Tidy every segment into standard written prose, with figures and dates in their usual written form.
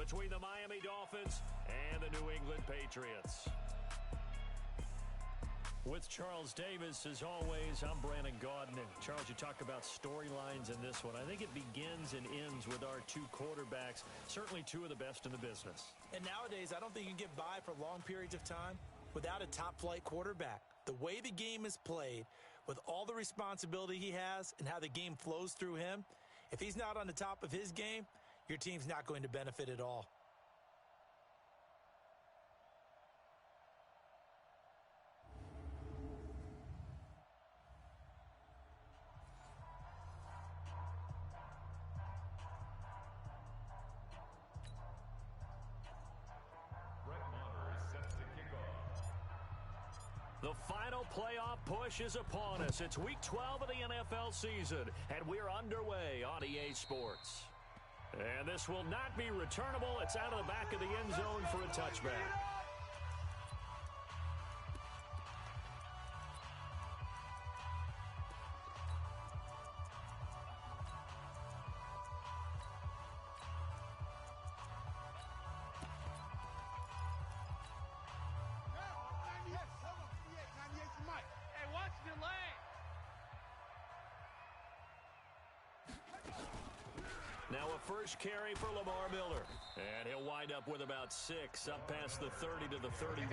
between the Miami Dolphins and the New England Patriots. With Charles Davis, as always, I'm Brandon Gaudin. And Charles, you talk about storylines in this one. I think it begins and ends with our two quarterbacks, certainly two of the best in the business. And nowadays, I don't think you can get by for long periods of time without a top-flight quarterback. The way the game is played, with all the responsibility he has and how the game flows through him, if he's not on the top of his game, your team's not going to benefit at all. The final playoff push is upon us. It's Week 12 of the NFL season, and we're underway on EA Sports. And this will not be returnable. It's out of the back of the end zone for a touchback. Now a first carry for Lamar Miller. And he'll wind up with about 6, up past the 30 to the 31.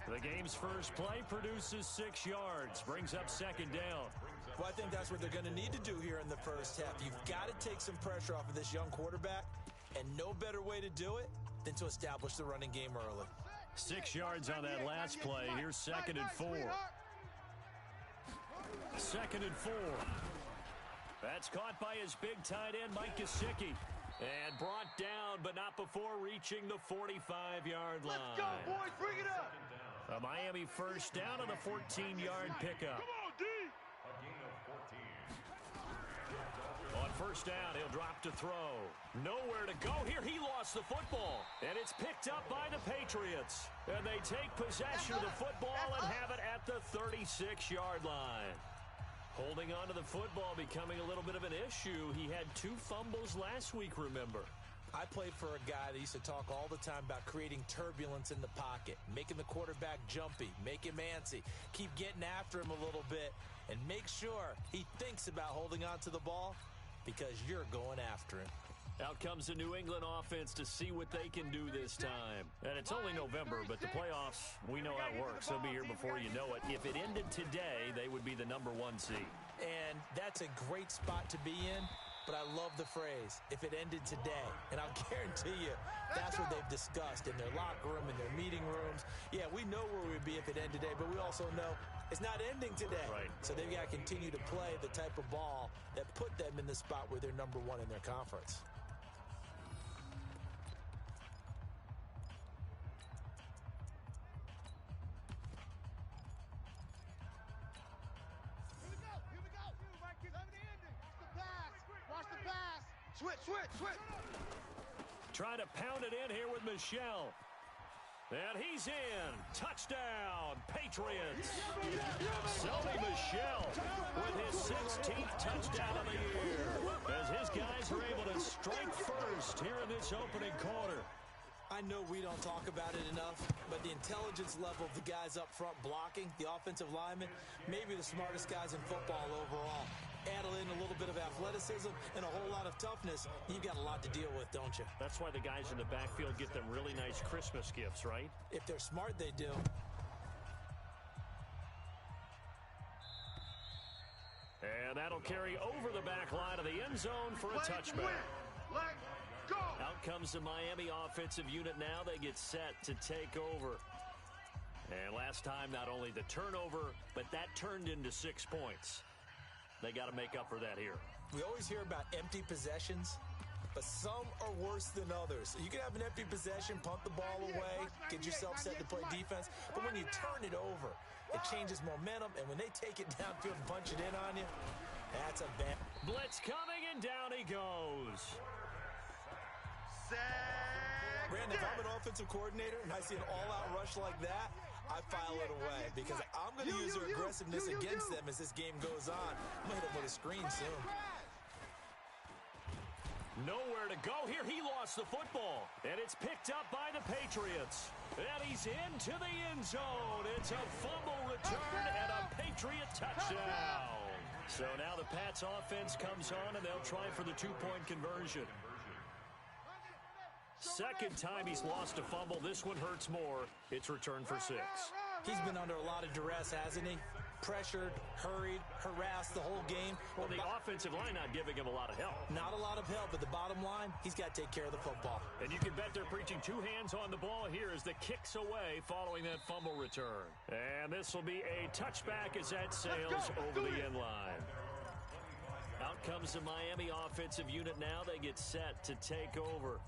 The game's first play produces 6 yards, brings up second down. Well, I think that's what they're going to need to do here in the first half. You've got to take some pressure off of this young quarterback, and no better way to do it than to establish the running game early. 6 yards on that last play. Here's 2nd and 4. 2nd and 4. That's caught by his big tight end, Mike Gesicki. And brought down, but not before reaching the 45-yard line. Let's go, boys. Bring it up. A Miami first down on a 14-yard pickup. Come on, D. A gain of 14. On first down, he'll drop to throw. Nowhere to go here. He lost the football. And it's picked up by the Patriots. And they take possession of the football and have it at the 36-yard line. Holding on to the football becoming a little bit of an issue. He had 2 fumbles last week, remember. I played for a guy that used to talk all the time about creating turbulence in the pocket, making the quarterback jumpy, make him antsy, keep getting after him a little bit, and make sure he thinks about holding on to the ball because you're going after him. Out comes the New England offense to see what they can do this time. And it's only November, but the playoffs, we know how it works. They'll be here before you know it. If it ended today, they would be the #1 seed. And that's a great spot to be in, but I love the phrase, if it ended today. And I'll guarantee you, that's what they've discussed in their locker room, in their meeting rooms. Yeah, we know where we'd be if it ended today, but we also know it's not ending today. Right. So they've got to continue to play the type of ball that put them in the spot where they're #1 in their conference. Switch. Trying to pound it in here with Michel. And he's in. Touchdown, Patriots. Sony Michel with his 16th touchdown of the year as his guys are able to strike first here in this opening quarter. I know we don't talk about it enough, but the intelligence level of the guys up front blocking, the offensive linemen, maybe the smartest guys in football overall. Add in a little bit of athleticism and a whole lot of toughness, you've got a lot to deal with, don't you? That's why the guys in the backfield get them really nice Christmas gifts, right? If they're smart, they do. And that'll carry over the back line of the end zone for a touchback. Let's go. Out comes the Miami offensive unit now. They get set to take over. And last time, not only the turnover, but that turned into 6 points. They got to make up for that here. We always hear about empty possessions, but some are worse than others. You can have an empty possession, punt the ball away, get yourself set to play defense, but when you turn it over, it changes momentum, and when they take it downfield and punch it in on you, that's a bad. Blitz coming, and down he goes. Brandon, if I'm an offensive coordinator and I see an all-out rush like that, I file it away because I'm going to use their aggressiveness against them as this game goes on. I'm going to hit them with a screen soon. Nowhere to go here. He lost the football, and it's picked up by the Patriots. And he's into the end zone. It's a fumble return and a Patriot touchdown. So now the Pats offense comes on, and they'll try for the two-point conversion. Second time he's lost a fumble. This one hurts more. It's returned for 6. He's been under a lot of duress, hasn't he? Pressured, hurried, harassed the whole game. Well, the offensive line not giving him a lot of help. Not a lot of help, but the bottom line, he's got to take care of the football. And you can bet they're preaching 2 hands on the ball here as the kick's away following that fumble return. And this will be a touchback as that sails over the end line. Out comes the Miami offensive unit now. They get set to take over.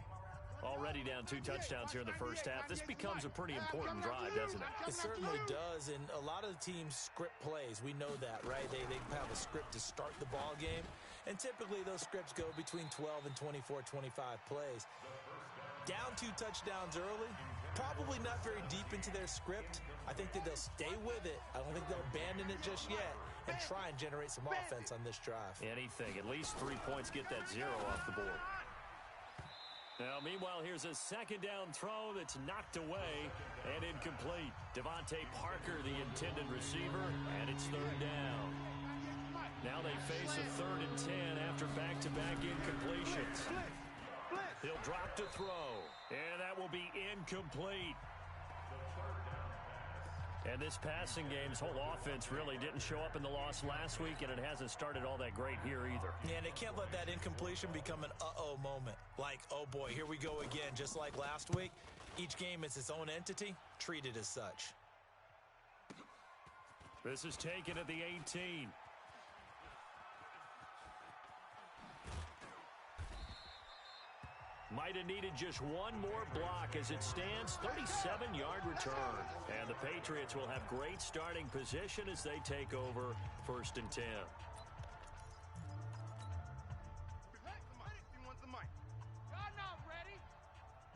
Already down 2 touchdowns here in the first half. This becomes a pretty important drive, doesn't it? It certainly does, and a lot of the teams script plays. We know that, right? They have a script to start the ball game, and typically those scripts go between 12 and 24, 25 plays. Down 2 touchdowns early, probably not very deep into their script. I think that they'll stay with it. I don't think they'll abandon it just yet and try and generate some offense on this drive. Anything, at least 3 points, get that 0 off the board. Now, meanwhile, here's a second down throw that's knocked away and incomplete. Devontae Parker, the intended receiver, and it's 3rd down. Now they face a 3rd and 10 after back-to-back incompletions. He'll drop to throw, and that will be incomplete. And this passing game's whole offense really didn't show up in the loss last week, and it hasn't started all that great here either. Yeah, and they can't let that incompletion become an uh-oh moment. Like, oh boy, here we go again, just like last week. Each game is its own entity, treated as such. This is taken at the 18. Might have needed just one more block as it stands. 37-yard return. And the Patriots will have great starting position as they take over 1st and 10.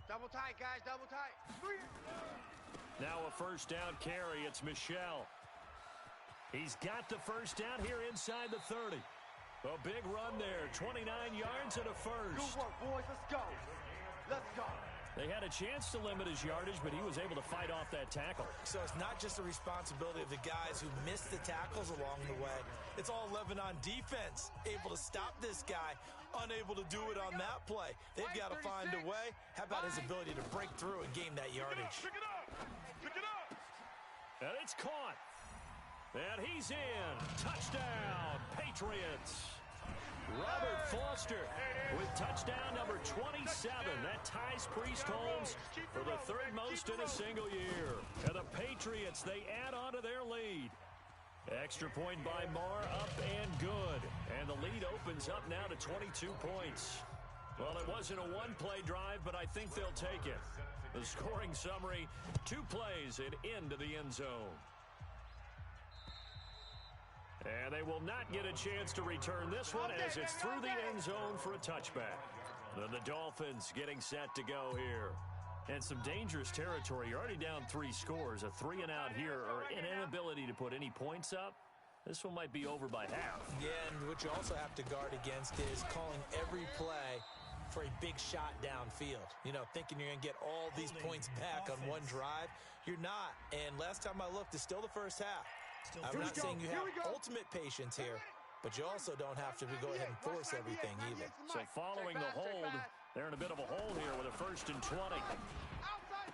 Double tight, guys, double tight. Now a 1st down carry. It's Michel. He's got the 1st down here inside the 30. A big run there, 29 yards and a 1st. Good work, boys. Let's go. Let's go. They had a chance to limit his yardage, but he was able to fight off that tackle. So it's not just the responsibility of the guys who missed the tackles along the way. It's all 11 on defense, able to stop this guy, unable to do it on that play. They've got to find a way. How about his ability to break through and gain that yardage? Pick it up. Pick it up. And it's caught. And he's in. Touchdown, Patriots. Robert Foster with touchdown number 27. That ties Priest Holmes for the 3rd most in a single year. And the Patriots, they add on to their lead. Extra point by Marr, up and good. And the lead opens up now to 22 points. Well, it wasn't a one-play drive, but I think they'll take it. The scoring summary, 2 plays and into the end zone. And they will not get a chance to return this one as it's through the end zone for a touchback. Then the Dolphins getting set to go here. And some dangerous territory. You're already down 3 scores. A 3-and-out here or an inability to put any points up. This one might be over by half. Yeah, and what you also have to guard against is calling every play for a big shot downfield. You know, thinking you're going to get all these points back on one drive. You're not. And last time I looked, it's still the first half. I'm not saying you have ultimate patience here, but you also don't have to go ahead and force everything either. So following the hold, they're in a bit of a hole here with a 1st and 20.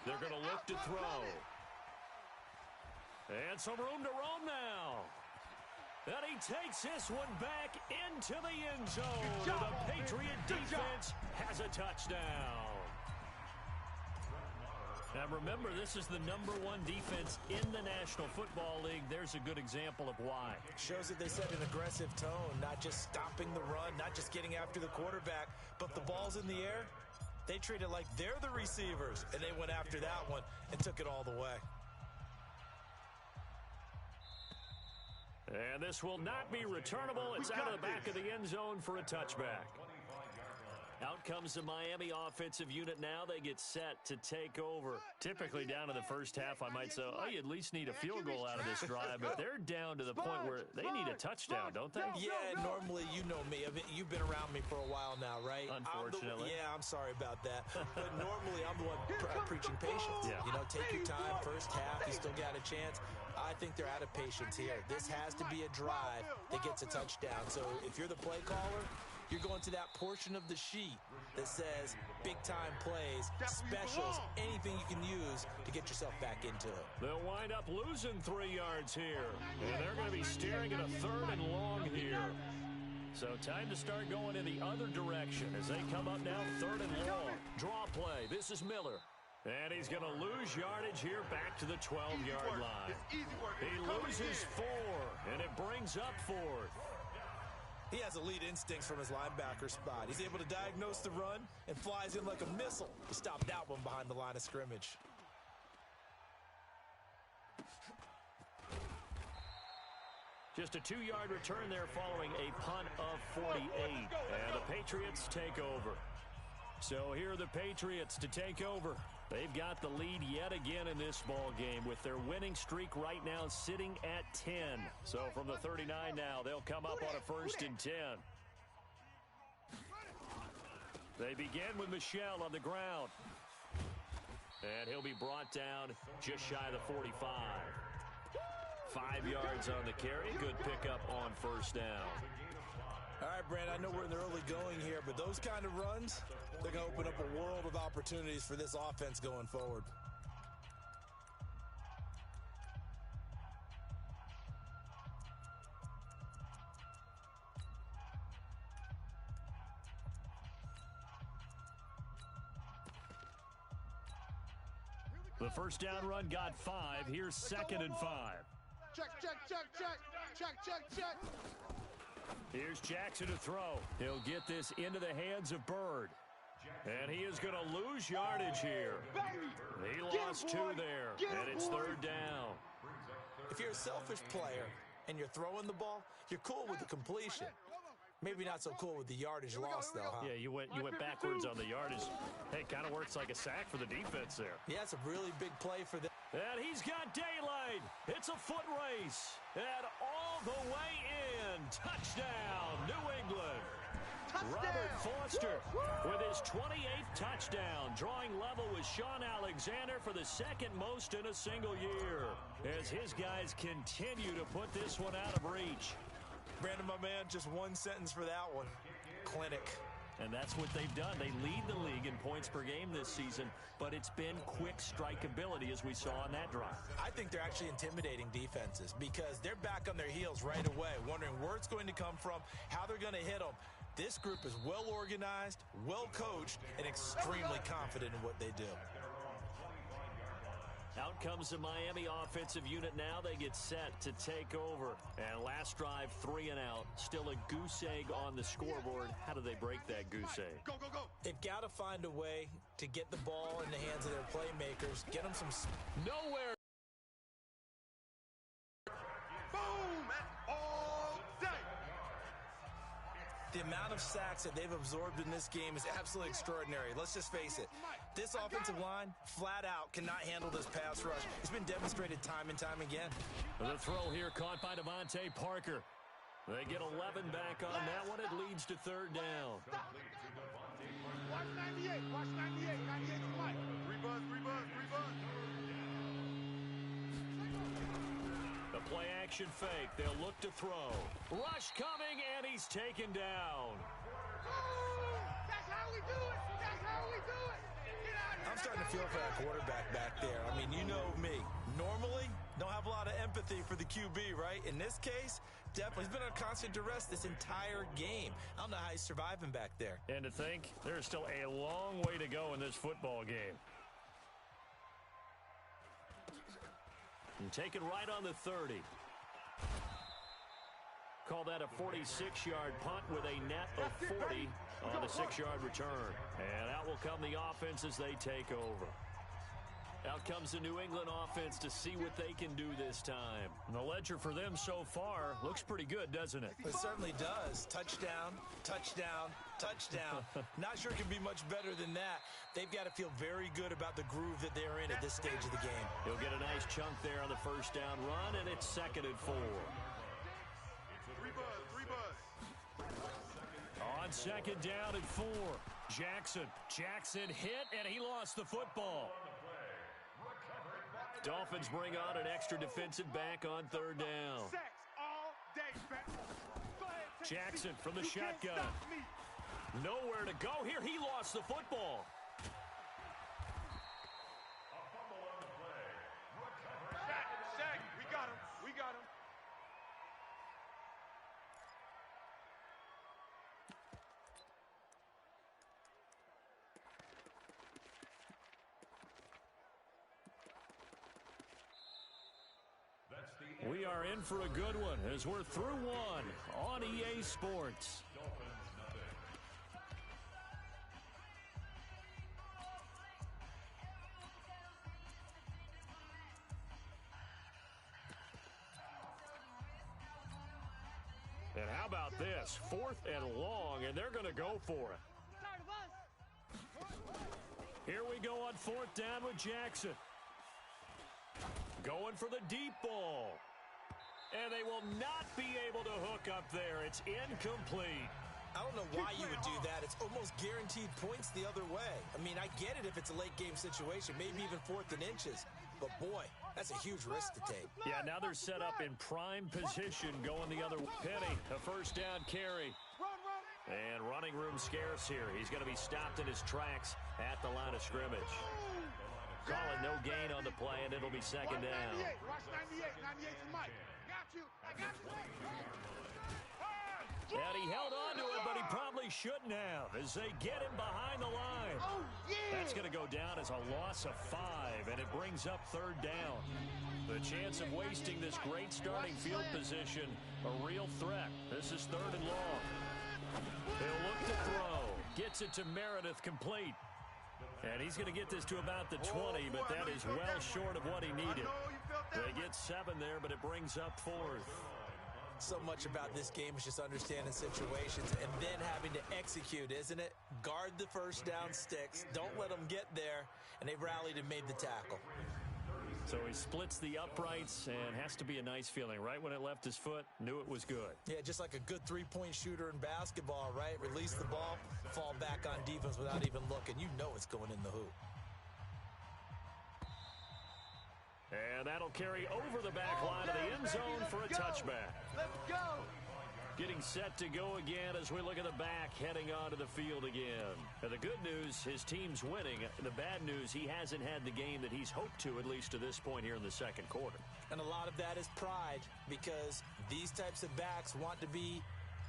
They're going to look to throw. And some room to roam now. And he takes this one back into the end zone. The Patriot defense has a touchdown. Now remember, this is the #1 defense in the National Football League. There's a good example of why. Shows that they set an aggressive tone, not just stopping the run, not just getting after the quarterback, but the ball's in the air. They treat it like they're the receivers, and they went after that one and took it all the way. And this will not be returnable. It's out of the back of the end zone for a touchback. Out comes the Miami offensive unit now. They get set to take over. Typically down in the first half, I might say, oh, you at least need a field goal out of this drive. But they're down to the point where they need a touchdown, don't they? Yeah, normally you know me. I mean, you've been around me for a while now, right? Unfortunately. I'm sorry about that. But normally I'm the one preaching patience. Yeah. You know, take your time. First half, you still got a chance. I think they're out of patience here. This has to be a drive that gets a touchdown. So if you're the play caller, you're going to that portion of the sheet that says big-time plays, specials, anything you can use to get yourself back into it. They'll wind up losing 3 yards here. And they're going to be staring at a 3rd and long here. So time to start going in the other direction as they come up now 3rd and long. Draw play. This is Miller. And he's going to lose yardage here back to the 12-yard line. He loses 4, and it brings up 4th. He has elite instincts from his linebacker spot. He's able to diagnose the run and flies in like a missile to stop that one behind the line of scrimmage. Just a 2-yard return there following a punt of 48. And the Patriots take over. So here are the Patriots to take over. They've got the lead yet again in this ball game with their winning streak right now sitting at 10. So from the 39 now, they'll come up on a 1st and 10. They begin with Michel on the ground. And he'll be brought down just shy of the 45. 5 yards on the carry. Good pickup on 1st down. All right, Brand, I know we're in the early going here, but those kind of runs, they're going to open up a world of opportunities for this offense going forward. The 1st down run got 5. Here's 2nd and 5. Check, check, check, check. Check, check, check. Here's Jackson to throw. He'll get this into the hands of Bird. And he is going to lose yardage here. He lost 2 there, and it's 3rd down. If you're a selfish player and you're throwing the ball, you're cool with the completion. Maybe not so cool with the yardage loss, though, huh? Yeah, you went backwards on the yardage. Hey, kind of works like a sack for the defense there. Yeah, it's a really big play for them. And he's got daylight. It's a foot race. And all the way in. Touchdown, New England. Robert Foster with his 28th touchdown, drawing level with Sean Alexander for the 2nd most in a single year, as his guys continue to put this one out of reach. Brandon, my man, just one sentence for that one. Clinic. And that's what they've done. They lead the league in points per game this season, but it's been quick strikeability as we saw on that drive. I think they're actually intimidating defenses because they're back on their heels right away, wondering where it's going to come from, how they're going to hit them. This group is well organized, well coached, and extremely confident in what they do. Out comes the Miami offensive unit now. They get set to take over. And last drive, 3 and out. Still a goose egg on the scoreboard. How do they break that goose egg? Go, go, go. They've got to find a way to get the ball in the hands of their playmakers, get them some... Nowhere. Boom, and all day. The amount of sacks that they've absorbed in this game is absolutely extraordinary. Let's just face it. This offensive line, flat out, cannot handle this pass rush. It's been demonstrated time and time again. The throw here caught by Devontae Parker. They get 11 back on that one. It leads to 3rd down. Watch 98. Watch 98. 98 to Mike. Rebuzz, rebuzz, rebuzz. The play action fake. They'll look to throw. Rush coming, and he's taken down. That's how we do it. That's how we do it. I'm starting to feel for that quarterback back there. I mean, you know me. Normally, don't have a lot of empathy for the QB, right? In this case, definitely. He's been under constant duress this entire game. I don't know how he's surviving back there. And to think, there's still a long way to go in this football game. And taken right on the 30. Call that a 46-yard punt with a net of 40 on the 6-yard return. And out will come the offense as they take over. Out comes the New England offense to see what they can do this time. And the ledger for them so far looks pretty good, doesn't it? It certainly does. Touchdown, touchdown, touchdown. Not sure it can be much better than that. They've got to feel very good about the groove that they're in at this stage of the game. He'll get a nice chunk there on the first down run, and it's 2nd and 4. Three buzz. On 2nd down and 4. Jackson hit, and he lost the football. Dolphins bring on an extra defensive back on 3rd down. Sacks all day, man. Go ahead, Jackson from the You can't shotgun. stop me. Nowhere to go here. He lost the football. Sack. We got him. We are in for a good one as we're through one on EA Sports. And how about this? 4th and long, and they're going to go for it. Here we go on 4th down with Jackson. Going for the deep ball. And they will not be able to hook up there. It's incomplete. I don't know why you would do that. It's almost guaranteed points the other way. I mean, I get it if it's a late game situation, maybe even 4th and inches. But, boy, that's a huge risk to take. Yeah, now they're set up in prime position going the other way. Penny, a first down carry. And running room scarce here. He's going to be stopped in his tracks at the line of scrimmage. Calling no gain on the play, and it'll be 2nd down. Watch 98. 98's Mike. I got you. And he held on to it, but he probably shouldn't have as they get him behind the line. Oh, yeah. That's going to go down as a loss of 5, and it brings up 3rd down. The chance of wasting this great starting field position, a real threat. This is 3rd and long. He'll look to throw. Gets it to Meredith, complete. And he's going to get this to about the 20, but that is well short of what he needed. They get 7 there, but it brings up 4th. So much about this game is just understanding situations and then having to execute, isn't it? Guard the first down sticks. Don't let them get there. And they rallied and made the tackle. So he splits the uprights and has to be a nice feeling. Right when it left his foot, knew it was good. Yeah, just like a good three-point shooter in basketball, right? Release the ball, fall back on defense without even looking. You know it's going in the hoop. And that'll carry over the back line of the end zone for a touchback. Let's go. Getting set to go again as we look at the back, heading onto the field again. And the good news, his team's winning. The bad news, he hasn't had the game that he's hoped to, at least to this point here in the 2nd quarter. And a lot of that is pride, because these types of backs want to be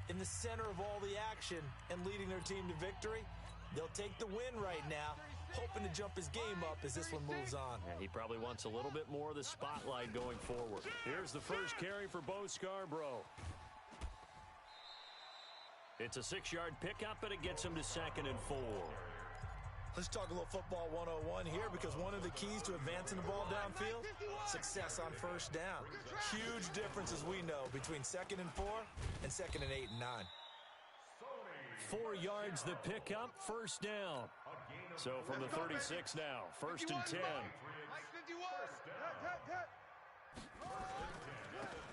in the center of all the action and leading their team to victory. They'll take the win right now, hoping to jump his game up as this one moves on. And he probably wants a little bit more of the spotlight going forward. Here's the first carry for Bo Scarborough. It's a 6-yard pickup, and it gets him to 2nd and 4. Let's talk a little football 101 here, because one of the keys to advancing the ball downfield, success on first down. Huge difference, as we know, between 2nd and 4 and 2nd and 8 and 9. 4 yards the pickup, first down. So from the 36 now, 1st and 10.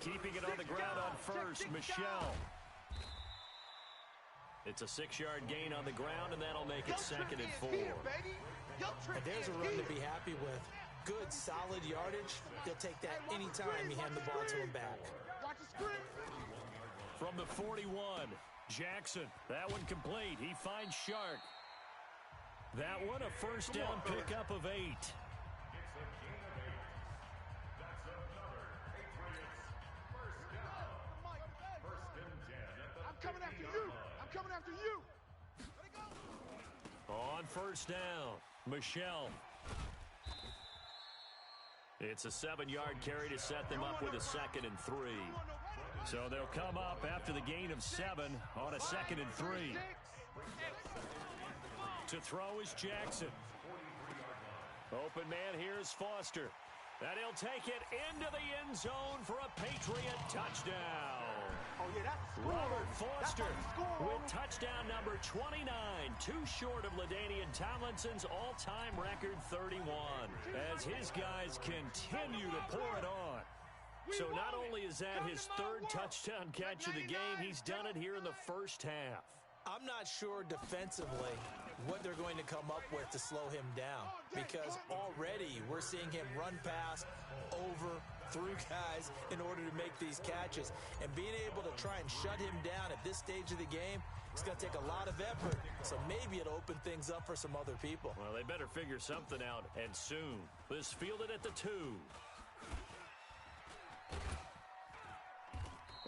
Keeping it on the ground on first, Michelle. It's a 6-yard gain on the ground, and that'll make it 2nd and 4. And there's a run to be happy with. Good, solid yardage. He'll take that anytime you hand the ball to him back. From the 41, Jackson. That one complete. He finds Shark. That one a first down pickup of 8. Coming after you. On first down, Michelle. It's a 7-yard carry to set them up with a 2nd and 3. So they'll come up after the gain of 7 on a 2nd and 3. To throw is Jackson. Open man, here's Foster. And he'll take it into the end zone for a Patriot touchdown. Oh, yeah, that's a score. Robert Foster That's how you score, with touchdown number 29, too short of LaDainian Tomlinson's all-time record 31, as his guys continue to pour it on. So not only is that his third touchdown catch of the game, he's done it here in the first half. I'm not sure defensively what they're going to come up with to slow him down, because already we're seeing him run past, over, through guys in order to make these catches. And being able to try and shut him down at this stage of the game, it's going to take a lot of effort. So maybe it'll open things up for some other people. Well, they better figure something out, and soon. This fielded at the 2.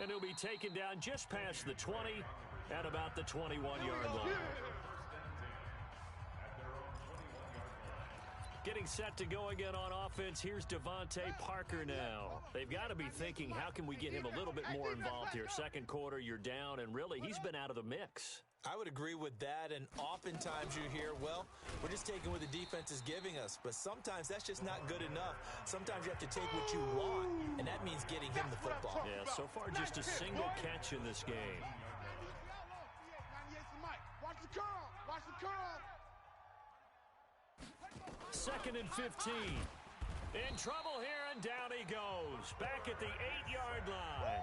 And he'll be taken down just past the 20 at about the 21-yard line. Getting set to go again on offense. Here's Devontae Parker now. They've got to be thinking, how can we get him a little bit more involved here? Second quarter, you're down, and really, he's been out of the mix. I would agree with that, and oftentimes you hear, well, we're just taking what the defense is giving us. But sometimes that's just not good enough. Sometimes you have to take what you want, and that means getting him the football. Yeah, so far just a single catch in this game. Watch the curl. Watch the curl. Second and 15. In trouble here, and down he goes. Back at the 8-yard line.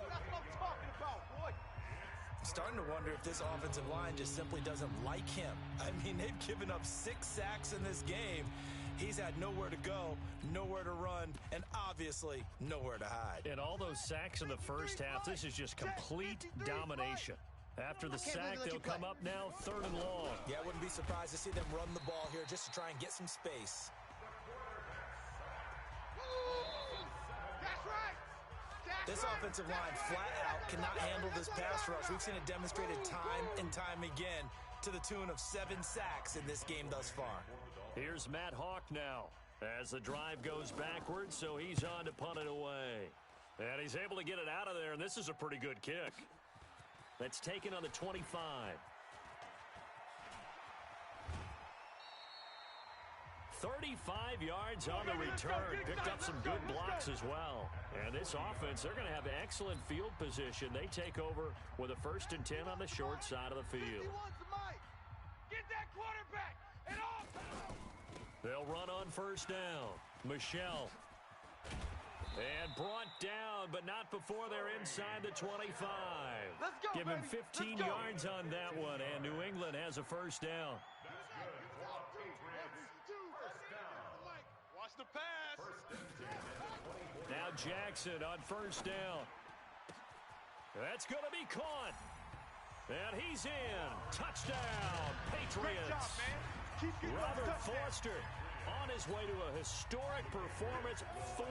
That's what I'm talking about, boy. I'm starting to wonder if this offensive line just simply doesn't like him. I mean, they've given up 6 sacks in this game. He's had nowhere to go, nowhere to run, and obviously nowhere to hide. And all those sacks in the first half, this is just complete domination. After the sack, they'll come up now 3rd and long. Yeah, I wouldn't be surprised to see them run the ball here just to try and get some space. That's right. This offensive line flat out cannot handle this pass rush. We've seen it demonstrated time and time again to the tune of 7 sacks in this game thus far. Here's Matt Hawk now as the drive goes backwards, so he's on to punt it away. And he's able to get it out of there, and this is a pretty good kick. That's taken on the 25. 35 yards on the return. Picked up some good blocks as well. And this offense, they're going to have excellent field position. They take over with a 1st and 10 on the short side of the field. Get that quarterback and off. They'll run on 1st down. Michelle. And brought down, but not before they're inside the 25. Let's go, Give him baby. 15 yards on that one, and New England has a 1st down. Watch the pass. Now Jackson on 1st down. That's going to be caught. And he's in. Touchdown, Patriots. Great job, man. Keep getting Robert those touchdowns. Foster on his way to a historic performance, 4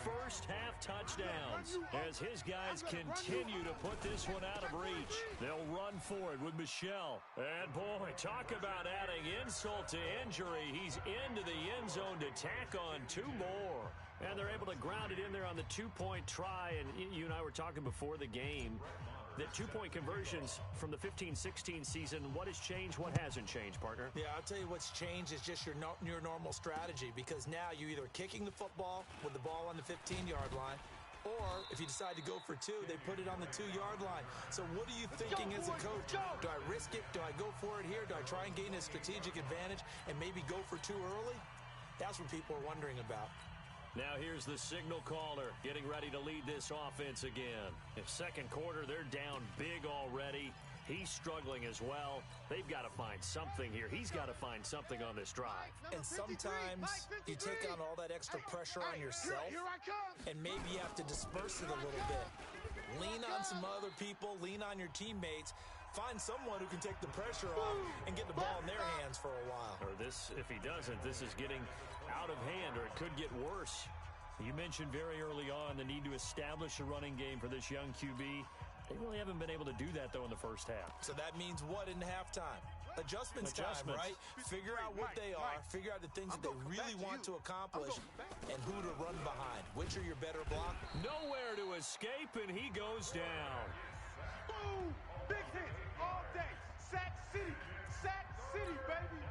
first-half touchdowns, as his guys continue to put this one out of reach. They'll run for it with Michelle. And, boy, talk about adding insult to injury. He's into the end zone to tack on 2 more. And they're able to ground it in there on the 2-point try. And you and I were talking before the game that 2-point conversions from the 15-16 season, what has changed, what hasn't changed, partner? Yeah, I'll tell you what's changed is just your normal strategy, because now you're either kicking the football with the ball on the 15-yard line, or if you decide to go for 2, they put it on the 2-yard line. So what are you thinking as a coach? Do I risk it? Do I go for it here? Do I try and gain a strategic advantage and maybe go for 2 early? That's what people are wondering about. Now here's the signal caller getting ready to lead this offense again. In 2nd quarter, they're down big already. He's struggling as well. They've got to find something here. He's got to find something on this drive. And sometimes you take on all that extra pressure on yourself, and maybe you have to disperse it a little bit. Lean on some other people, lean on your teammates. Find someone who can take the pressure off and get the ball in their hands for a while. Or this, if he doesn't, this is getting out of hand, or it could get worse. You mentioned very early on the need to establish a running game for this young QB. They really haven't been able to do that, though, in the first half. So that means what in halftime? Adjustments time, right? Figure out what they are, figure out the things that they really want to accomplish, and who to run behind. Which are your better block? Nowhere to escape, and he goes down. Boom! Big hit all day. Sack City, baby.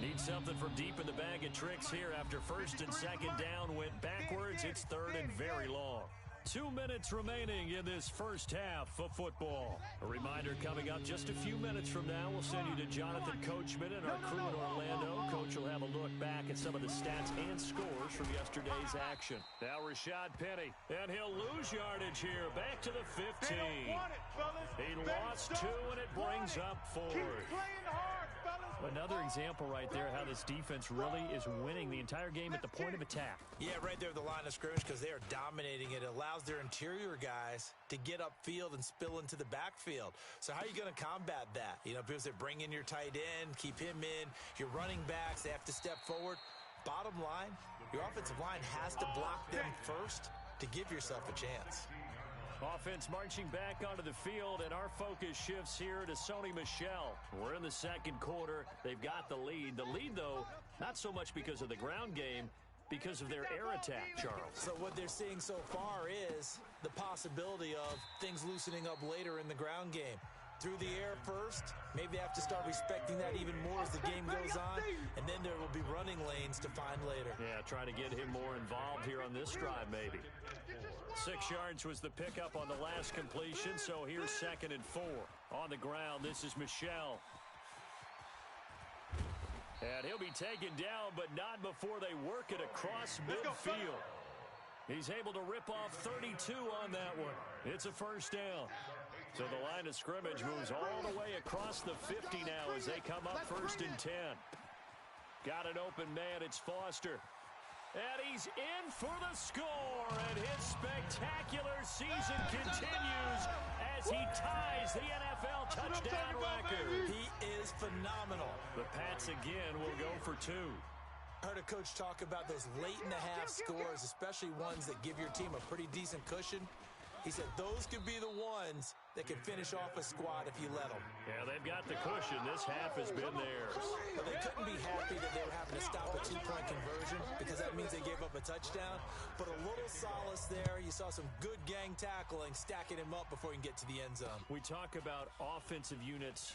Need something from deep in the bag of tricks here after first and second down went backwards. It's third and very long. 2 minutes remaining in this first half of football. A reminder coming up just a few minutes from now, we'll send you to Jonathan Coachman and our crew in Orlando. Coach will have a look back at some of the stats and scores from yesterday's action. Now Rashad Penny, and he'll lose yardage here. Back to the 15. He lost 2, and it brings up 4. Another example right there how this defense really is winning the entire game at the point of attack. Yeah, right there at the line of scrimmage because they are dominating it. It allows their interior guys to get upfield and spill into the backfield. So how are you going to combat that? You know, because they bring in your tight end, keep him in. Your running backs, they have to step forward. Bottom line, your offensive line has to block them first to give yourself a chance. Offense marching back onto the field, and our focus shifts here to Sony Michel. We're in the second quarter. They've got the lead. The lead, though, not so much because of the ground game, because of their air attack, Charles. So what they're seeing so far is the possibility of things loosening up later in the ground game. Through the air first, maybe they have to start respecting that even more as the game goes on, and then there will be running lanes to find later. Yeah, trying to get him more involved here on this drive, maybe. 6 yards was the pickup on the last completion, so here's 2nd and 4. On the ground, this is Michel. And he'll be taken down, but not before they work it across midfield. He's able to rip off 32 on that one. It's a first down. So the line of scrimmage moves all the way across the 50 now as they come up 1st and 10. Got an open man, it's Foster. And he's in for the score, and his spectacular season continues as he ties the NFL touchdown record. He is phenomenal. The Pats again will go for 2. Heard a coach talk about those late-in-the-half scores, especially ones that give your team a pretty decent cushion. He said those could be the ones that can finish off a squad if you let them. Yeah, they've got the cushion. This half has been theirs. But they couldn't be happy that they were having to stop a 2-point conversion because that means they gave up a touchdown. But a little solace there. You saw some good gang tackling, stacking him up before you can get to the end zone. We talk about offensive units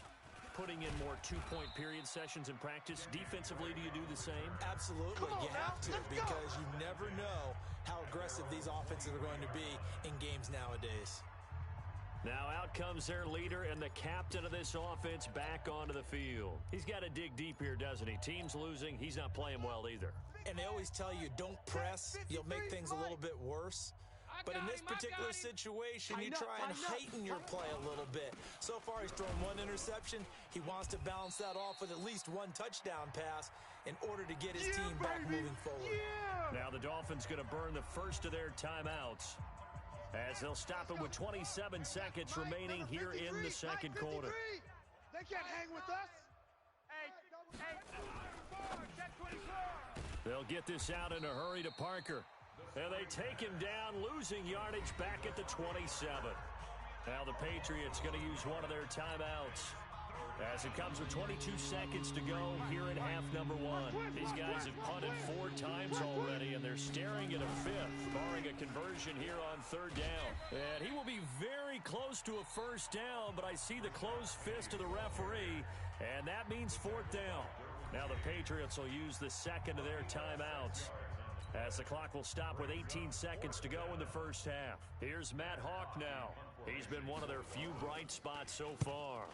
putting in more 2-point period sessions in practice. Defensively, do you do the same? Absolutely. You have to because you never know how aggressive these offenses are going to be in games nowadays. Now out comes their leader and the captain of this offense back onto the field. He's got to dig deep here, doesn't he? Team's losing. He's not playing well either. And they always tell you, don't press. You'll make things a little bit worse. But in this particular situation, you try and heighten your play a little bit. So far, he's thrown 1 interception. He wants to balance that off with at least 1 touchdown pass in order to get his team back moving forward. Now the Dolphins going to burn the first of their timeouts as they'll stop it with 27 seconds remaining here in the second quarter. They can't hang with us. They'll get this out in a hurry to Parker. And they take him down, losing yardage back at the 27. Now the Patriots going to use one of their timeouts as it comes with 22 seconds to go here in half number 1. These guys have punted 4 times already, and they're staring at a 5th, barring a conversion here on 3rd down. And he will be very close to a first down, but I see the closed fist of the referee, and that means 4th down. Now the Patriots will use the second of their timeouts as the clock will stop with 18 seconds to go in the first half. Here's Matt Hawk now. He's been one of their few bright spots so far.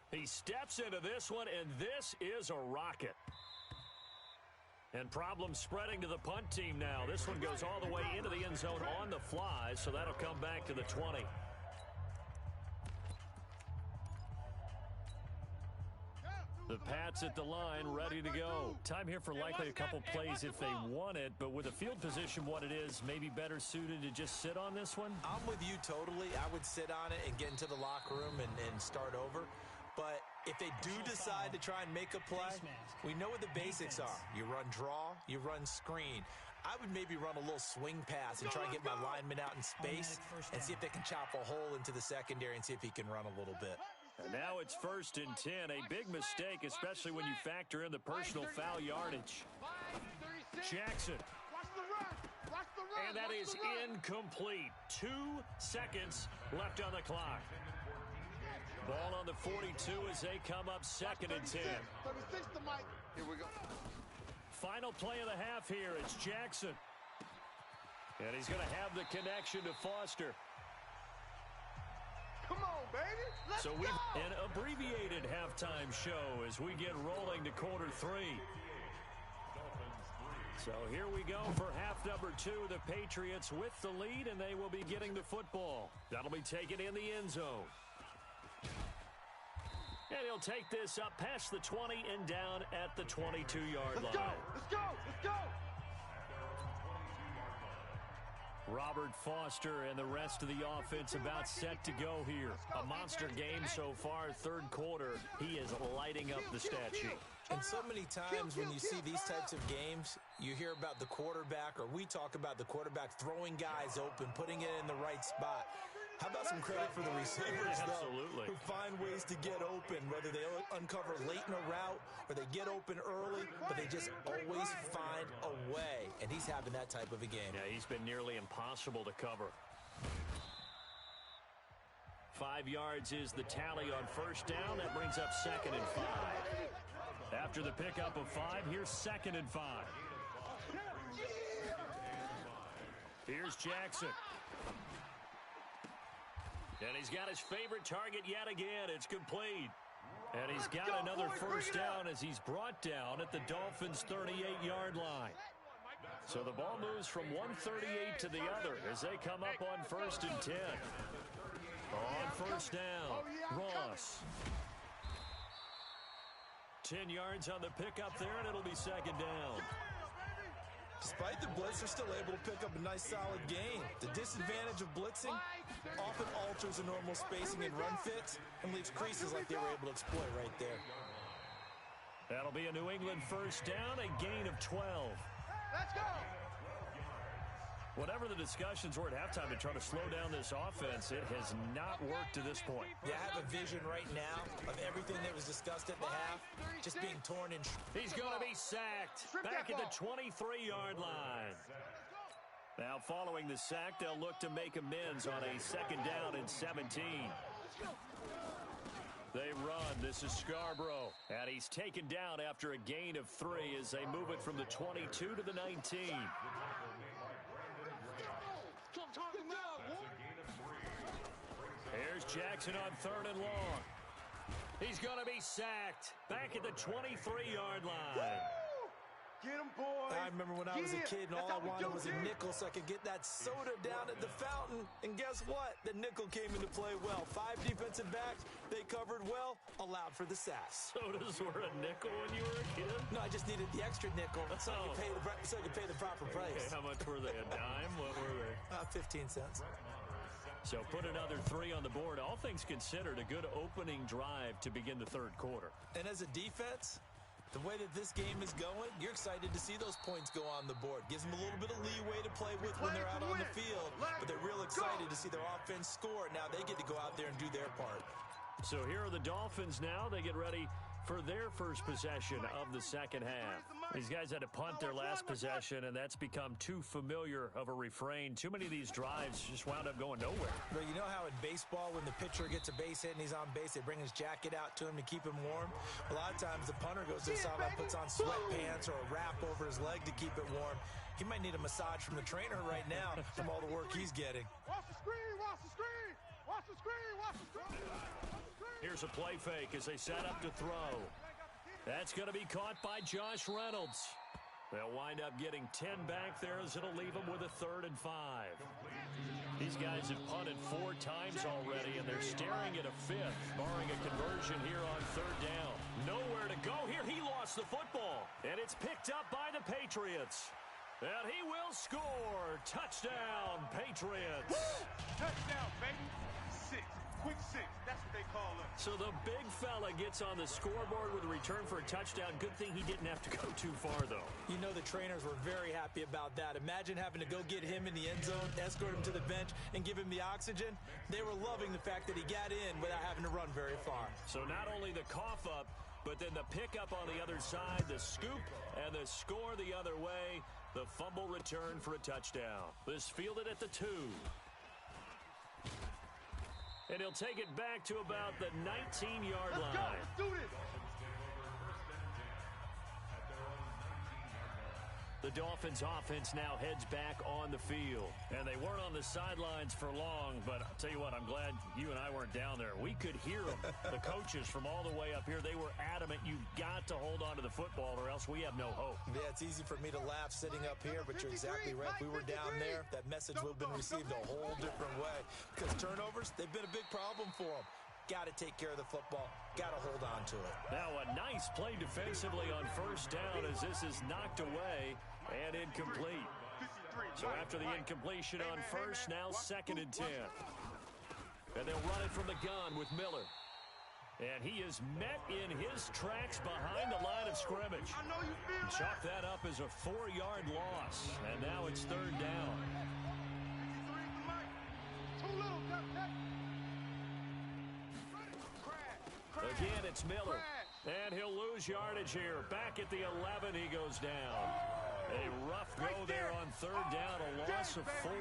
He steps into this one, and this is a rocket. And problems spreading to the punt team now. This one goes all the way into the end zone on the fly, so that'll come back to the 20. The Pats at the line, ready to go. Time here for likely a couple plays if they want it, but with a field position what it is, maybe better suited to just sit on this one? I'm with you totally. I would sit on it and get into the locker room and start over. But if they do decide to try and make a play, we know what the basics are. You run draw, you run screen. I would maybe run a little swing pass and try and get my lineman out in space and see if they can chop a hole into the secondary and see if he can run a little bit. And now it's 1st and 10. A big mistake, especially when you factor in the personal foul yardage. Jackson. And that is incomplete. 2 seconds left on the clock. Ball on the 42 as they come up second and 10. 36 to Mike. Here we go. Final play of the half here. It's Jackson. And he's going to have the connection to Foster. Come on, baby. Let's So go. we've an abbreviated halftime show as we get rolling to quarter 3. So here we go for half number 2. The Patriots with the lead, and they will be getting the football. That'll be taken in the end zone. And he'll take this up past the 20 and down at the 22-yard line. Let's go. Let's go. Let's go. Robert Foster and the rest of the offense about set to go here. A monster game so far, third quarter. He is lighting up the stat sheet. And so many times when you see these types of games, you hear about the quarterback, or we talk about the quarterback throwing guys open, putting it in the right spot. How about some credit for the receivers, Absolutely. though, who find ways to get open, whether they uncover late in a route or they get open early, but they just always find a way. And he's having that type of a game. Yeah, he's been nearly impossible to cover. 5 yards is the tally on first down. That brings up second and 5. After the pickup of 5, here's second and 5. Here's Jackson. And he's got his favorite target yet again. It's complete. And he's got another first down as he's brought down at the Dolphins' 38-yard line. So the ball moves from 138 to the other as they come up on first and 10. On first down, Ross. 10 yards on the pickup there, and it'll be second down. Despite the blitz, they're still able to pick up a nice, solid gain. The disadvantage of blitzing often alters the normal spacing and run fits and leaves creases like they were able to exploit right there. That'll be a New England first down, a gain of 12. Let's go. Whatever the discussions were at halftime to try to slow down this offense, it has not worked to this point. Yeah, I have a vision right now of everything that was discussed at the half just being torn in. He's going to be sacked back at the 23-yard line. Now, following the sack, they'll look to make amends on a second down and 17. They run. This is Scarborough. And he's taken down after a gain of 3 as they move it from the 22 to the 19. Here's Jackson on third and long. He's going to be sacked back at the 23-yard line. Get him, boys. I remember when I was a kid and all I wanted was a nickel so I could get that soda down at the fountain. And guess what? The nickel came into play well. 5 defensive backs, they covered well, allowed for the sack. Sodas were a nickel when you were a kid? No, I just needed the extra nickel so I could pay the proper price. Okay, how much were they? A dime? What were they? 15 cents. So put another 3 on the board. All things considered, a good opening drive to begin the third quarter. And as a defense, the way that this game is going, you're excited to see those points go on the board. Gives them a little bit of leeway to play with when they're out on the field. But they're real excited to see their offense score. Now they get to go out there and do their part. So here are the Dolphins now. They get ready for their first possession of the second half. These guys had to punt their last possession, and that's become too familiar of a refrain. Too many of these drives just wound up going nowhere. But you know how in baseball, when the pitcher gets a base hit and he's on base, they bring his jacket out to him to keep him warm? A lot of times the punter goes to the sideline, puts on sweatpants or a wrap over his leg to keep it warm. He might need a massage from the trainer right now from all the work he's getting. Watch the screen, watch the screen, watch the screen, watch the screen. Here's a play fake as they set up to throw. That's going to be caught by Josh Reynolds. They'll wind up getting 10 back there as it'll leave them with a 3rd and 5. These guys have punted 4 times already, and they're staring at a 5th, barring a conversion here on 3rd down. Nowhere to go here. He lost the football, and it's picked up by the Patriots. And he will score. Touchdown, Patriots. Touchdown, baby. 6. Quick 6. That's what they call it. So the big fella gets on the scoreboard with a return for a touchdown. Good thing he didn't have to go too far, though. You know the trainers were very happy about that. Imagine having to go get him in the end zone, escort him to the bench, and give him the oxygen. They were loving the fact that he got in without having to run very far. So not only the cough up, but then the pickup on the other side, the scoop, and the score the other way. The fumble return for a touchdown. This fielded at the 2. And he'll take it back to about the 19-yard line. Let's do this. The Dolphins offense now heads back on the field. And they weren't on the sidelines for long, but I'll tell you what, I'm glad you and I weren't down there. We could hear them. The coaches from all the way up here, they were adamant, you've got to hold on to the football or else we have no hope. Yeah, it's easy for me to laugh sitting up here, but you're exactly right. If we were down there, that message would have been received a whole different way. Because turnovers, they've been a big problem for them. Got to take care of the football. Got to hold on to it. Now a nice play defensively on first down as this is knocked away and incomplete. So after the incompletion on first, now 2nd and 10. And they'll run it from the gun with Miller. And he is met in his tracks behind the line of scrimmage. Chalk that up as a 4-yard loss. And now it's 3rd down. Again, it's Miller. And he'll lose yardage here. Back at the 11, he goes down. A rough go there on 3rd down, a loss of 4.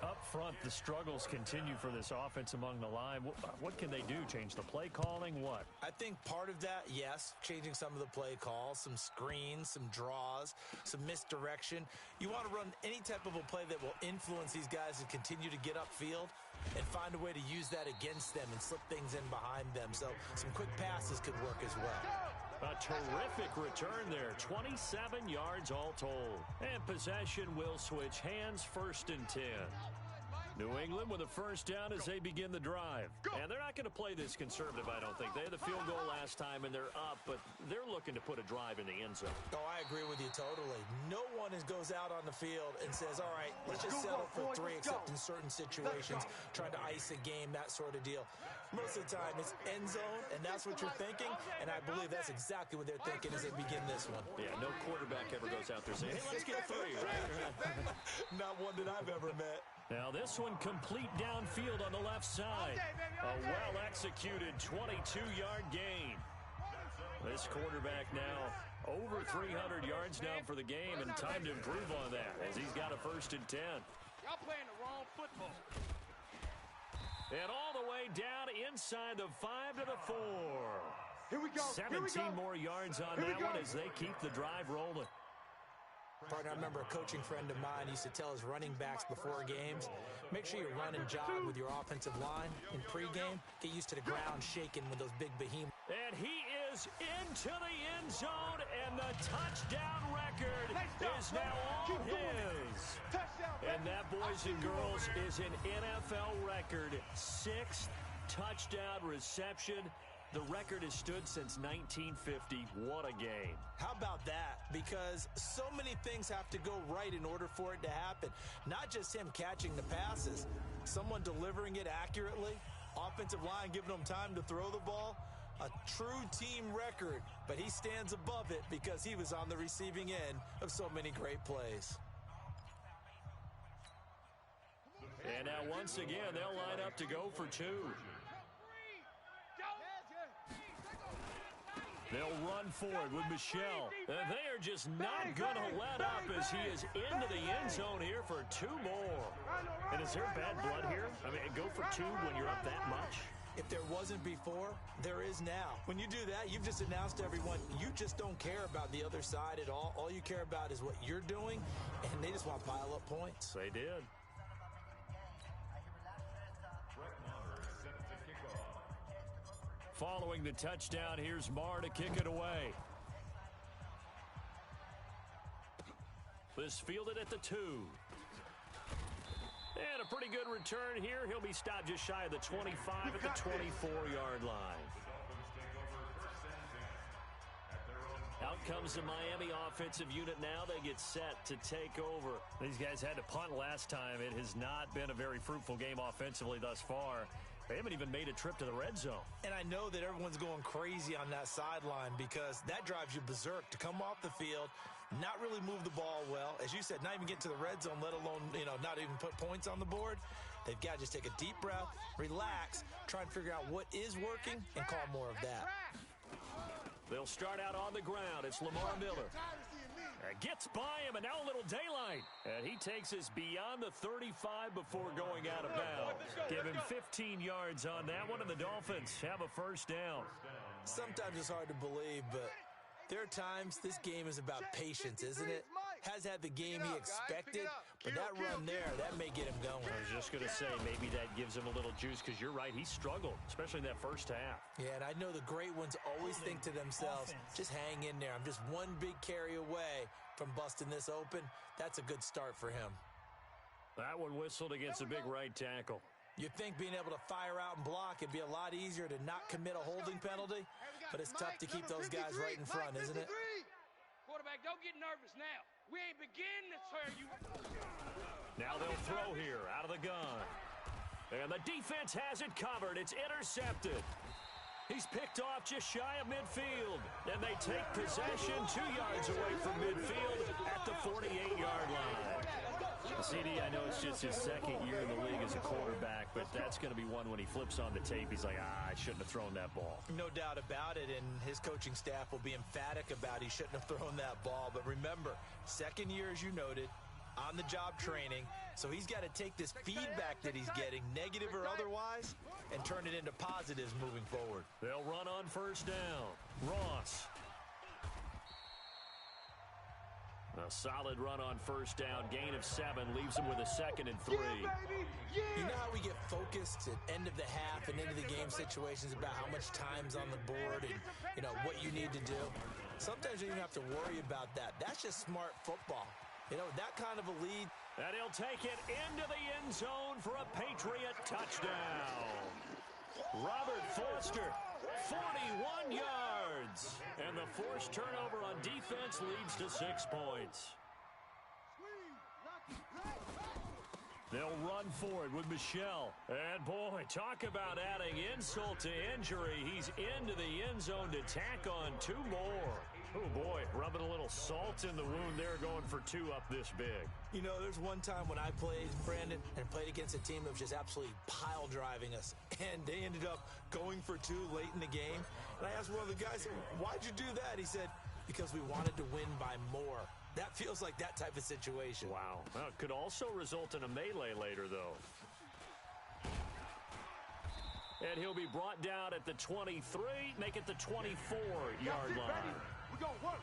Up front, the struggles continue for this offense among the line. What can they do? Change the play calling? What? I think part of that, yes, changing some of the play calls, some screens, some draws, some misdirection. You want to run any type of a play that will influence these guys to continue to get upfield and find a way to use that against them and slip things in behind them. So some quick passes could work as well. A terrific return there. 27 yards all told. And possession will switch hands, 1st and 10. New England with a first down as they begin the drive. And they're not going to play this conservative, I don't think. They had the field goal last time, and they're up, but they're looking to put a drive in the end zone. Oh, I agree with you totally. No one goes out on the field and says, all right, let's just settle for 3, except in certain situations, trying to ice a game, that sort of deal. Most of the time, it's end zone, and that's what you're thinking, and I believe that's exactly what they're thinking as they begin this one. Yeah, no quarterback ever goes out there saying, hey, let's get 3, right? Not one that I've ever met. Now this one complete downfield on the left side. A well-executed 22-yard gain. This quarterback now over 300 yards now for the game, and time to improve on that as he's got a 1st and 10. Y'all playing the wrong football. And all the way down inside the 5 to the 4. Here we go. 17 more yards on that one as they keep the drive rolling. Partner, I remember a coaching friend of mine used to tell his running backs before games, make sure you run and jog with your offensive line in pregame. Get used to the ground shaking with those big behemoths. And he is into the end zone, and the touchdown record is now all his. And that, boys and girls, is an NFL record 6th touchdown reception. The record has stood since 1950. What a game. How about that? Because so many things have to go right in order for it to happen. Not just him catching the passes, someone delivering it accurately, offensive line giving them time to throw the ball. A true team record, but he stands above it because he was on the receiving end of so many great plays. And now once again, they'll line up to go for 2. They'll run forward with Michelle. They are just not going to let up as he is into the end zone here for 2 more. And is there bad blood here? I mean, go for 2 when you're up that much? If there wasn't before, there is now. When you do that, you've just announced to everyone, you just don't care about the other side at all. All you care about is what you're doing, and they just want to pile up points. They did. Following the touchdown, here's Marr to kick it away. This fielded at the 2. And a pretty good return here. He'll be stopped just shy of the 25 at the 24-yard line. Out comes the Miami offensive unit now. They get set to take over. These guys had to punt last time. It has not been a very fruitful game offensively thus far. They haven't even made a trip to the red zone. And I know that everyone's going crazy on that sideline because that drives you berserk to come off the field, not really move the ball well. As you said, not even get to the red zone, let alone, not even put points on the board. They've got to just take a deep breath, relax, try and figure out what is working, and call more of that. They'll start out on the ground. It's Lamar Miller. Gets by him, and now a little daylight. And he takes us beyond the 35 before going out of bounds. Give him 15 yards on that one, and the Dolphins have a first down. Sometimes it's hard to believe, but there are times this game is about patience, isn't it? Has had the game he expected, but that run there, that may get him going. I was just going to say, maybe that gives him a little juice, because you're right, he struggled, especially in that first half. Yeah, and I know the great ones always think to themselves, just hang in there. I'm just one big carry away from busting this open. That's a good start for him. That one whistled against a big right tackle. You'd think being able to fire out and block, it'd be a lot easier to not commit a holding penalty, but it's tough to keep those guys right in front, isn't it? Quarterback, don't get nervous now. We ain't beginning to tear you. Now they'll throw here out of the gun. And the defense has it covered. It's intercepted. He's picked off just shy of midfield. And they take possession 2 yards away from midfield at the 48-yard line. CD, I know it's just his second year in the league as a quarterback, but that's going to be one when he flips on the tape. He's like, I shouldn't have thrown that ball. No doubt about it, and his coaching staff will be emphatic about he shouldn't have thrown that ball. But remember, second year, as you noted, on-the-job training, so he's got to take this feedback that he's getting, negative or otherwise, and turn it into positives moving forward. They'll run on first down. Ross. A solid run on first down. Gain of 7 leaves him with a 2nd and 3. You know how we get focused at end of the half and into the game situations about how much time's on the board and, you know, what you need to do? Sometimes you don't even have to worry about that. That's just smart football. You know, that kind of a lead. And he'll take it into the end zone for a Patriot touchdown. Robert Foster, 41 yards. And the forced turnover on defense leads to 6 points. They'll run for it with Michelle. And, boy, talk about adding insult to injury. He's into the end zone to tack on 2 more. Oh, boy, rubbing a little salt in the wound there, going for 2 up this big. You know, there's one time when I played, Brandon, and played against a team that was just absolutely pile driving us. And they ended up going for 2 late in the game. And I asked one of the guys, why'd you do that? He said, because we wanted to win by more. That feels like that type of situation. Wow. Well, it could also result in a melee later, though. And he'll be brought down at the 23, make it the 24-yard line. We're going to work.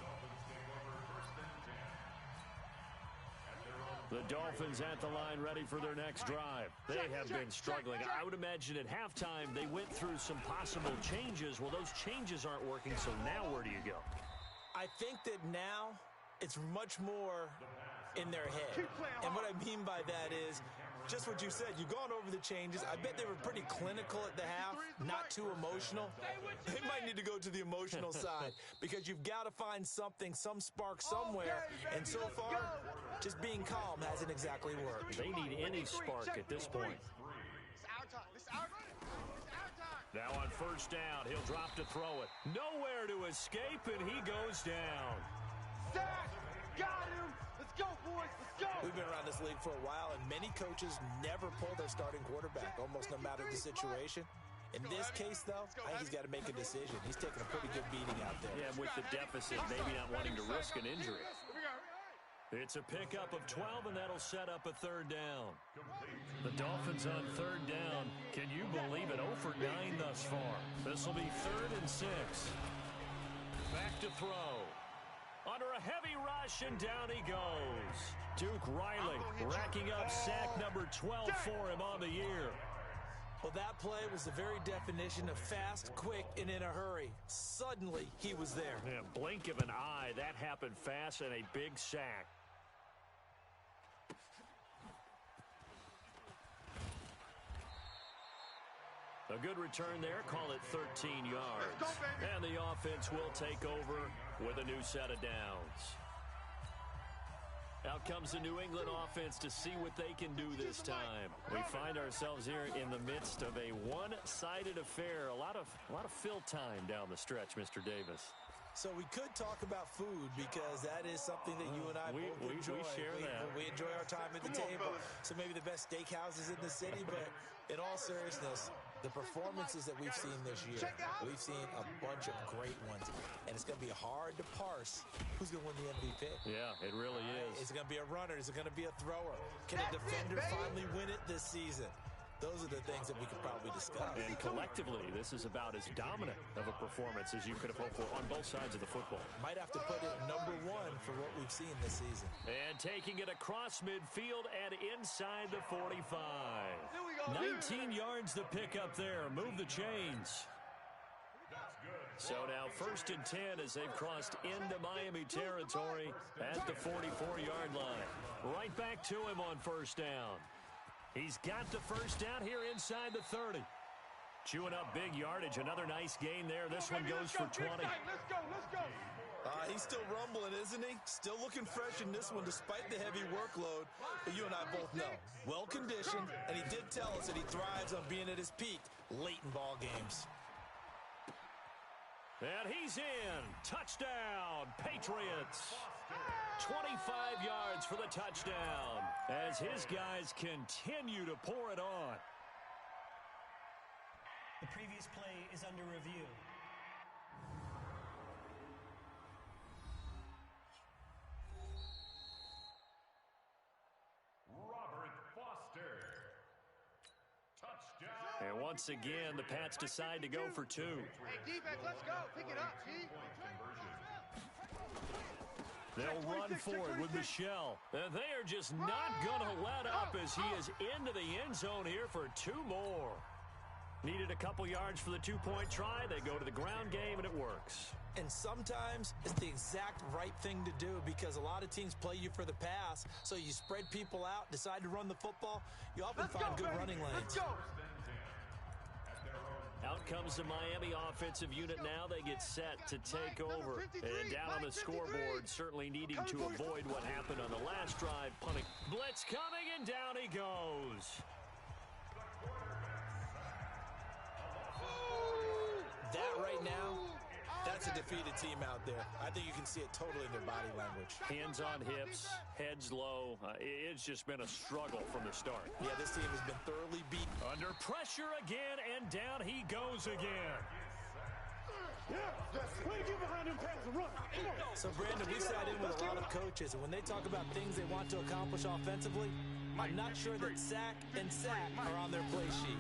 The Dolphins at the line ready for their next drive. They have been struggling. I would imagine at halftime they went through some possible changes. Well, those changes aren't working, so now where do you go? I think that now it's much more in their head. And what I mean by that is just what you said. You've gone over the changes. I bet they were pretty clinical at the half, not too emotional. They might need to go to the emotional side because you've got to find something, some spark somewhere. And so far, just being calm hasn't exactly worked. They need any spark at this point. It's our time. It's our time. Now on first down, he'll drop to throw it. Nowhere to escape, and he goes down. Sack! Got him! Let's go, boys! Let's go! We've been around this league for a while, and many coaches never pull their starting quarterback, almost no matter the situation. In this case, though, I think he's got to make a decision. He's taking a pretty good beating out there. Yeah, with the deficit, maybe not wanting to risk an injury. It's a pickup of 12, and that'll set up a 3rd down. The Dolphins on 3rd down. Can you believe it? 0 for 9 thus far. This will be 3rd and 6. Back to throw. Under a heavy rush, and down he goes. Duke Riley racking up sack number 12 for him on the year. Well, that play was the very definition of fast, quick, and in a hurry. Suddenly, he was there. Yeah, blink of an eye, that happened fast, and a big sack. A good return there, call it 13 yards. Let's go, baby. And the offense will take over with a new set of downs. Out comes the New England offense to see what they can do this time. We find ourselves here in the midst of a one-sided affair. A lot of fill time down the stretch, Mr. Davis. So we could talk about food because that is something that you and I both enjoy. We share that. We enjoy our time at the table. So maybe the best steakhouses in the city, but in all seriousness, The performances that we've seen this year, we've seen a bunch of great ones, and it's going to be hard to parse who's going to win the MVP. Yeah, it really is. Is it going to be a runner? Is it going to be a thrower? Can a defender finally win it this season? Those are the things that we could probably discuss. And collectively, this is about as dominant of a performance as you could have hoped for on both sides of the football. Might have to put it number one for what we've seen this season. And taking it across midfield and inside the 45. 19 yards to pick up there. Move the chains. So now 1st and 10 as they've crossed into Miami territory at the 44-yard line. Right back to him on 1st down. He's got the 1st down here inside the 30. Chewing up big yardage. Another nice gain there. This one goes for 20. Let's go. He's still rumbling, isn't he? Still looking fresh in this one despite the heavy workload. But you and I both know, well-conditioned, and he did tell us that he thrives on being at his peak late in ball games. And he's in. Touchdown, Patriots. 25 yards for the touchdown as his guys continue to pour it on. The previous play is under review. Robert Foster. Touchdown. And once again, the Pats decide to go for 2. Hey, defense, let's go. Pick it up, G. They'll run forward with Michelle. And they are just not going to let up as he is into the end zone here for 2 more. Needed a couple yards for the 2-point try. They go to the ground game, and it works. And sometimes it's the exact right thing to do because a lot of teams play you for the pass, so you spread people out, decide to run the football. You often find good running lanes. Let's go. Out comes the Miami offensive unit now. They get set to take over. And down on the scoreboard, certainly needing to avoid what happened on the last drive. Punting. Blitz coming, and down he goes. That right now, that's a defeated team out there. I think you can see it totally in their body language. Hands on hips, heads low. It's just been a struggle from the start. Yeah, this team has been thoroughly beaten. Under pressure again, and down he goes again. So, Brandon, we sat in with a lot of coaches, and when they talk about things they want to accomplish offensively, I'm not sure that sack and sack are on their play sheet.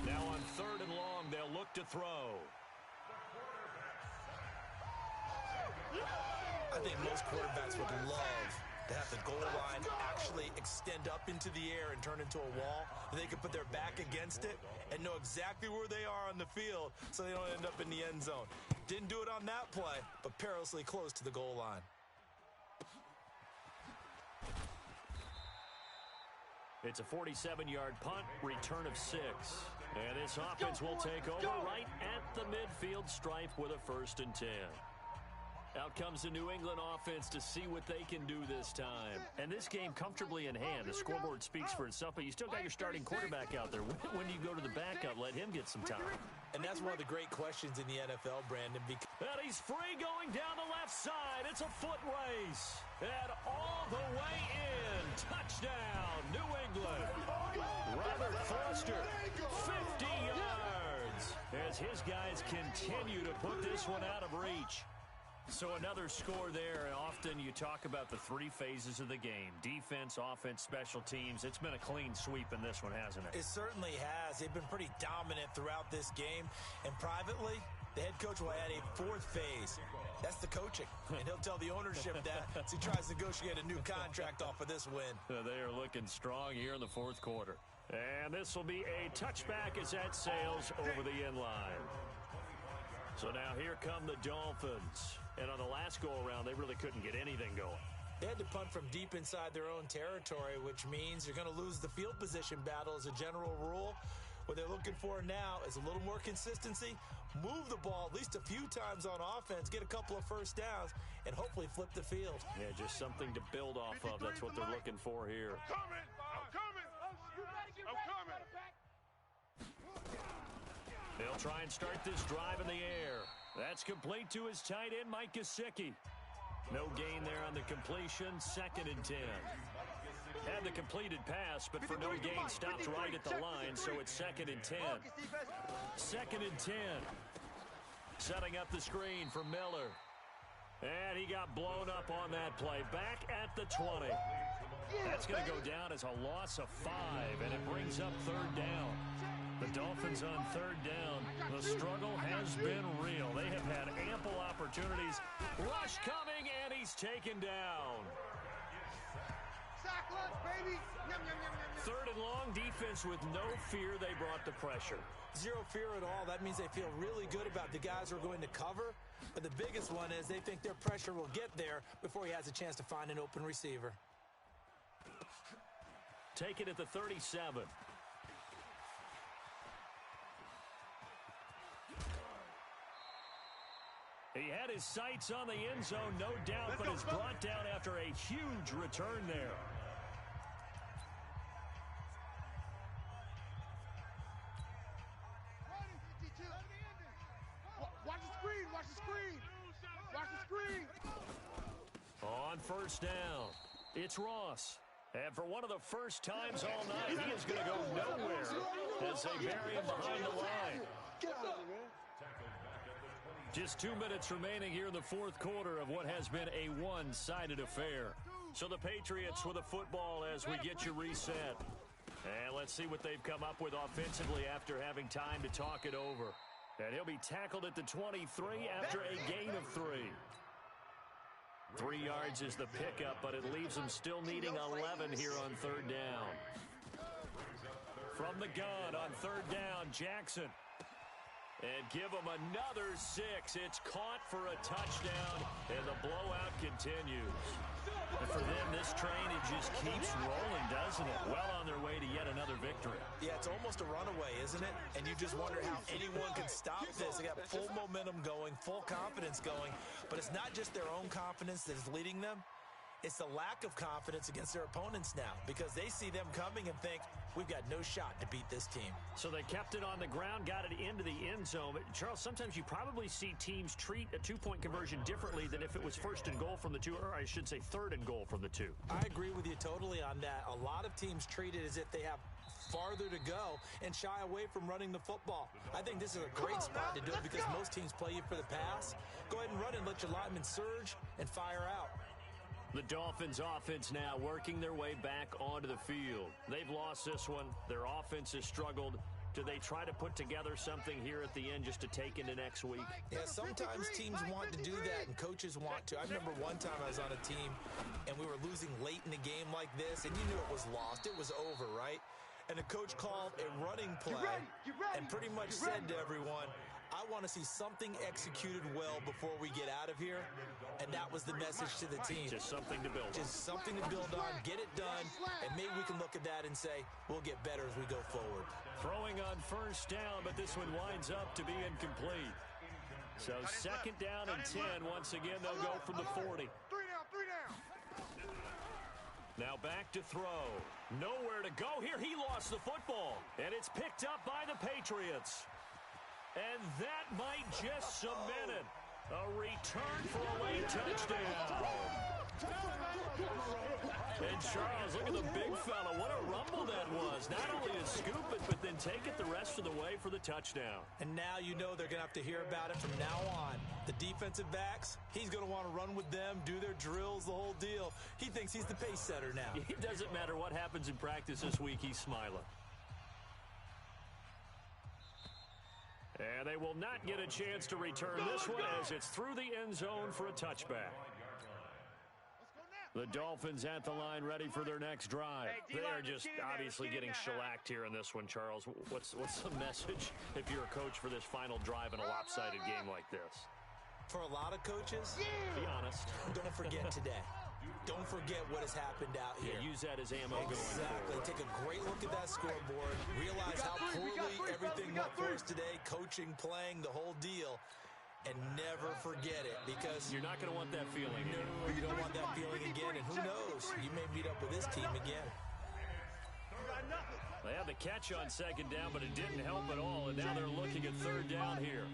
Now on 3rd and long, they'll look to throw. I think most quarterbacks would love to have the goal line actually extend up into the air and turn into a wall. They can put their back against it and know exactly where they are on the field so they don't end up in the end zone. Didn't do it on that play, but perilously close to the goal line. It's a 47-yard punt, return of 6. And this offense will take over right at the midfield stripe with a 1st and 10. Out comes the New England offense to see what they can do this time. And this game comfortably in hand. The scoreboard speaks for itself, but you still got your starting quarterback out there. When do you go to the backup? Let him get some time. And that's one of the great questions in the NFL, Brandon. And he's free going down the left side. It's a foot race. And all the way in. Touchdown, New England. Robert Foster, 50 yards. As his guys continue to put this one out of reach. So another score there. Often you talk about the 3 phases of the game. Defense, offense, special teams. It's been a clean sweep in this one, hasn't it? It certainly has. They've been pretty dominant throughout this game. And privately, the head coach will add a 4th phase. That's the coaching. And he'll tell the ownership that as he tries to negotiate a new contract off of this win. They are looking strong here in the 4th quarter. And this will be a touchback as that sails over the end line. So now here come the Dolphins. And on the last go-around, they really couldn't get anything going. They had to punt from deep inside their own territory, which means you're going to lose the field position battle as a general rule. What they're looking for now is a little more consistency, move the ball at least a few times on offense, get a couple of 1st downs, and hopefully flip the field. Yeah, just something to build off of. That's what they're looking for here. I'm coming. They'll try and start this drive in the air. That's complete to his tight end, Mike Gesicki. No gain there on the completion. 2nd and 10. Had the completed pass, but for no gain, stopped right at the line, so it's 2nd and 10. 2nd and 10. Setting up the screen for Miller. And he got blown up on that play. Back at the 20. That's going to go down as a loss of 5, and it brings up 3rd down. The Dolphins on 3rd down. The struggle has been real. They have had ample opportunities. Rush coming, and he's taken down. Sack lunch, baby. Yum, yum, yum, yum, yum. 3rd and long, defense with no fear. They brought the pressure. Zero fear at all. That means they feel really good about the guys who are going to cover. But the biggest one is they think their pressure will get there before he has a chance to find an open receiver. Take it at the 37. He had his sights on the end zone, no doubt, but is brought down after a huge return there. Watch the screen, watch the screen. Watch the screen. On 1st down, it's Ross. And for one of the first times all night, he is going to go nowhere as they bury him behind the line. Get out of here, man. Just 2 minutes remaining here in the 4th quarter of what has been a one-sided affair. So the Patriots with a football as we get you reset. And let's see what they've come up with offensively after having time to talk it over. And he'll be tackled at the 23 after a gain of 3. 3 yards is the pickup, but it leaves them still needing 11 here on 3rd down. From the gun on 3rd down, Jackson. And give them another 6. It's caught for a touchdown, and the blowout continues. And for them, this train, it just keeps rolling, doesn't it? Well on their way to yet another victory. Yeah, it's almost a runaway, isn't it? And you just wonder how anyone can stop this. They got full momentum going, full confidence going. But it's not just their own confidence that's leading them. It's the lack of confidence against their opponents now because they see them coming and think, we've got no shot to beat this team. So they kept it on the ground, got it into the end zone. But Charles, sometimes you probably see teams treat a 2-point conversion differently than if it was 1st and goal from the 2, or I should say 3rd and goal from the 2. I agree with you totally on that. A lot of teams treat it as if they have farther to go and shy away from running the football. I think this is a great spot to do it because most teams play you for the pass. Go ahead and run and let your linemen surge and fire out. The Dolphins offense now working their way back onto the field. They've lost this one. Their offense has struggled. Do they try to put together something here at the end just to take into next week? Yeah, sometimes teams want to do that and coaches want to. I remember one time I was on a team and we were losing late in a game like this and you knew it was lost. It was over, right? And the coach called a running play and pretty much said to everyone, I want to see something executed well before we get out of here. And that was the message to the team. Just something to build on. Just something to build on, get it done, and maybe we can look at that and say, we'll get better as we go forward. Throwing on 1st down, but this one winds up to be incomplete. So 2nd down and 10. Once again, they'll go from the 40. 3 down. Now back to throw. Nowhere to go here. He lost the football, and it's picked up by the Patriots. And that might just cement it. A return for a late touchdown. And Charles, look at the big fella. What a rumble that was. Not only to scoop it, but then take it the rest of the way for the touchdown. And now you know they're going to have to hear about it from now on. The defensive backs, he's going to want to run with them, do their drills, the whole deal. He thinks he's the pace setter now. It doesn't matter what happens in practice this week, he's smiling. And they will not get a chance to return this one as it's through the end zone for a touchback. The Dolphins at the line ready for their next drive. They are just obviously getting shellacked here in this one, Charles. What's the message if you're a coach for this final drive in a lopsided game like this? For a lot of coaches, be honest. Don't forget today. Don't forget what has happened out here. Yeah, use that as ammo going Exactly. forward. Take a great look at that scoreboard. Realize how poorly everything went for us today. Coaching, playing, the whole deal. And never forget it because you're not going to want that feeling. No, you don't want that feeling again. And who knows? You may meet up with this team again. They had the catch on 2nd down, but it didn't help at all. And now they're looking at 3rd down here.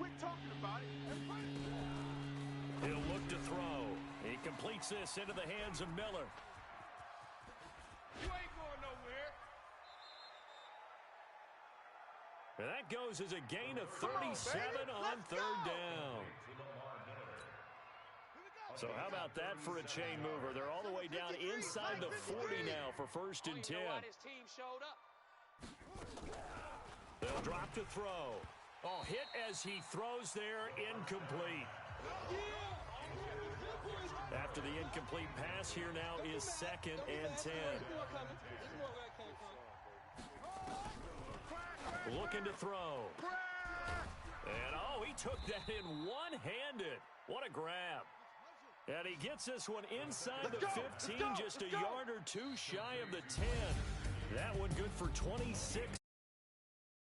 Quit talking about it. He'll look to throw. He completes this into the hands of Miller. And that goes as a gain of 37 on third down. So how about that for a chain mover? They're all the way down inside the 40 now for 1st and 10. They'll drop to throw. Oh, hit as he throws there, incomplete. After the incomplete pass, here now is 2nd and 10. Looking to throw. And, oh, he took that in one-handed. What a grab. And he gets this one inside the 15, just a yard or two shy of the 10. That one good for 26.